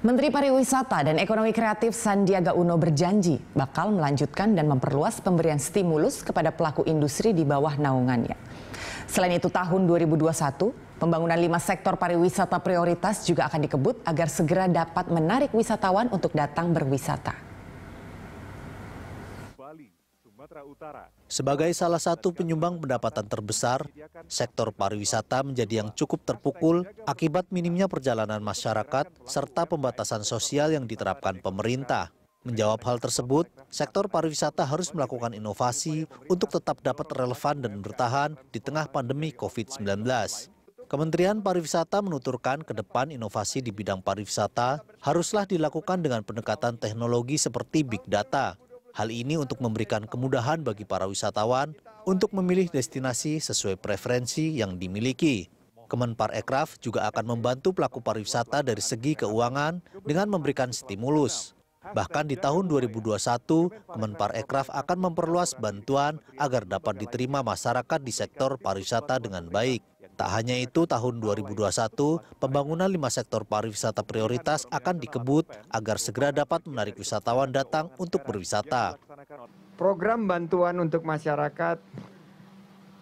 Menteri Pariwisata dan Ekonomi Kreatif Sandiaga Uno berjanji bakal melanjutkan dan memperluas pemberian stimulus kepada pelaku industri di bawah naungannya. Selain itu, tahun 2021, pembangunan 5 sektor pariwisata prioritas juga akan dikebut agar segera dapat menarik wisatawan untuk datang berwisata. Sebagai salah satu penyumbang pendapatan terbesar, sektor pariwisata menjadi yang cukup terpukul akibat minimnya perjalanan masyarakat serta pembatasan sosial yang diterapkan pemerintah. Menjawab hal tersebut, sektor pariwisata harus melakukan inovasi untuk tetap dapat relevan dan bertahan di tengah pandemi COVID-19. Kementerian Pariwisata menuturkan ke depan inovasi di bidang pariwisata haruslah dilakukan dengan pendekatan teknologi seperti Big Data. Hal ini untuk memberikan kemudahan bagi para wisatawan untuk memilih destinasi sesuai preferensi yang dimiliki. Kemenparekraf juga akan membantu pelaku pariwisata dari segi keuangan dengan memberikan stimulus. Bahkan di tahun 2021, Kemenparekraf akan memperluas bantuan agar dapat diterima masyarakat di sektor pariwisata dengan baik. Tak hanya itu, tahun 2021, pembangunan 5 sektor pariwisata prioritas akan dikebut agar segera dapat menarik wisatawan datang untuk berwisata. Program bantuan untuk masyarakat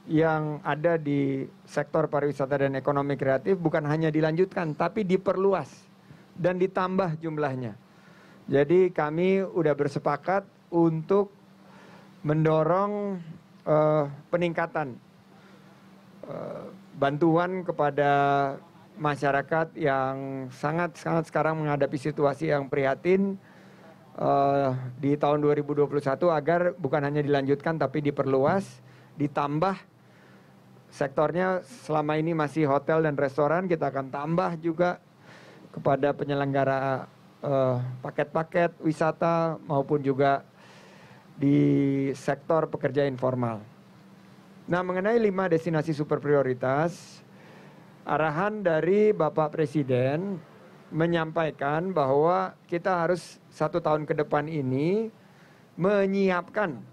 yang ada di sektor pariwisata dan ekonomi kreatif bukan hanya dilanjutkan, tapi diperluas dan ditambah jumlahnya. Jadi kami sudah bersepakat untuk mendorong peningkatan bantuan kepada masyarakat yang sangat sekarang menghadapi situasi yang prihatin di tahun 2021 agar bukan hanya dilanjutkan tapi diperluas, ditambah sektornya selama ini masih hotel dan restoran, kita akan tambah juga kepada penyelenggara paket-paket wisata maupun juga di sektor pekerja informal. Nah, mengenai 5 destinasi super prioritas, arahan dari Bapak Presiden menyampaikan bahwa kita harus 1 tahun ke depan ini menyiapkan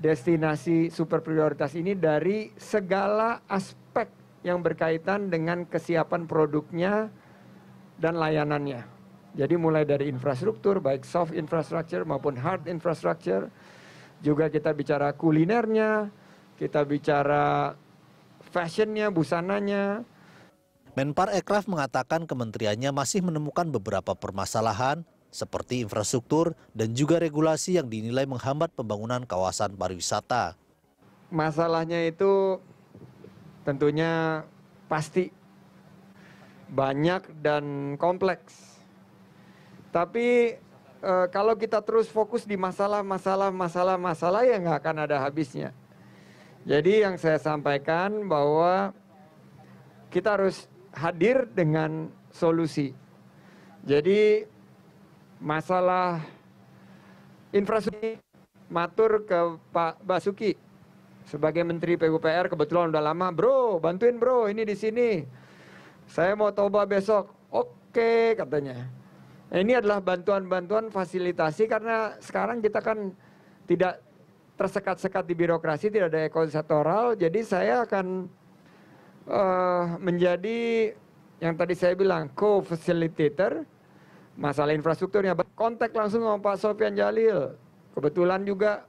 destinasi super prioritas ini dari segala aspek yang berkaitan dengan kesiapan produknya dan layanannya. Jadi mulai dari infrastruktur, baik soft infrastructure maupun hard infrastructure, juga kita bicara kulinernya, kita bicara fashionnya, busananya. Menparekraf mengatakan kementeriannya masih menemukan beberapa permasalahan seperti infrastruktur dan juga regulasi yang dinilai menghambat pembangunan kawasan pariwisata. Masalahnya itu tentunya pasti banyak dan kompleks. Tapi kalau kita terus fokus di masalah ya nggak akan ada habisnya. Jadi yang saya sampaikan bahwa kita harus hadir dengan solusi. Jadi masalah infrastruktur, matur ke Pak Basuki sebagai Menteri PUPR, kebetulan udah lama, bro bantuin bro ini di sini. Saya mau toba besok, oke katanya. Ini adalah bantuan-bantuan fasilitasi karena sekarang kita kan tidak tersekat-sekat di birokrasi, tidak ada ekosektoral, jadi saya akan menjadi yang tadi saya bilang co-facilitator masalah infrastrukturnya. Kontak langsung sama Pak Sofyan Jalil, kebetulan juga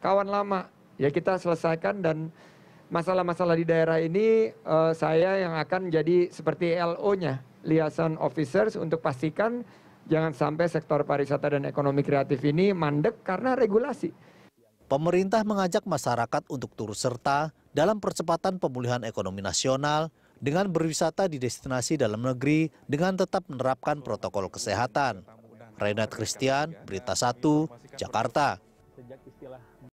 kawan lama, ya kita selesaikan dan masalah-masalah di daerah ini saya yang akan jadi seperti LO-nya, liaison officers, untuk pastikan jangan sampai sektor pariwisata dan ekonomi kreatif ini mandek karena regulasi. Pemerintah mengajak masyarakat untuk turut serta dalam percepatan pemulihan ekonomi nasional dengan berwisata di destinasi dalam negeri dengan tetap menerapkan protokol kesehatan. Renat Christian, Berita 1, Jakarta.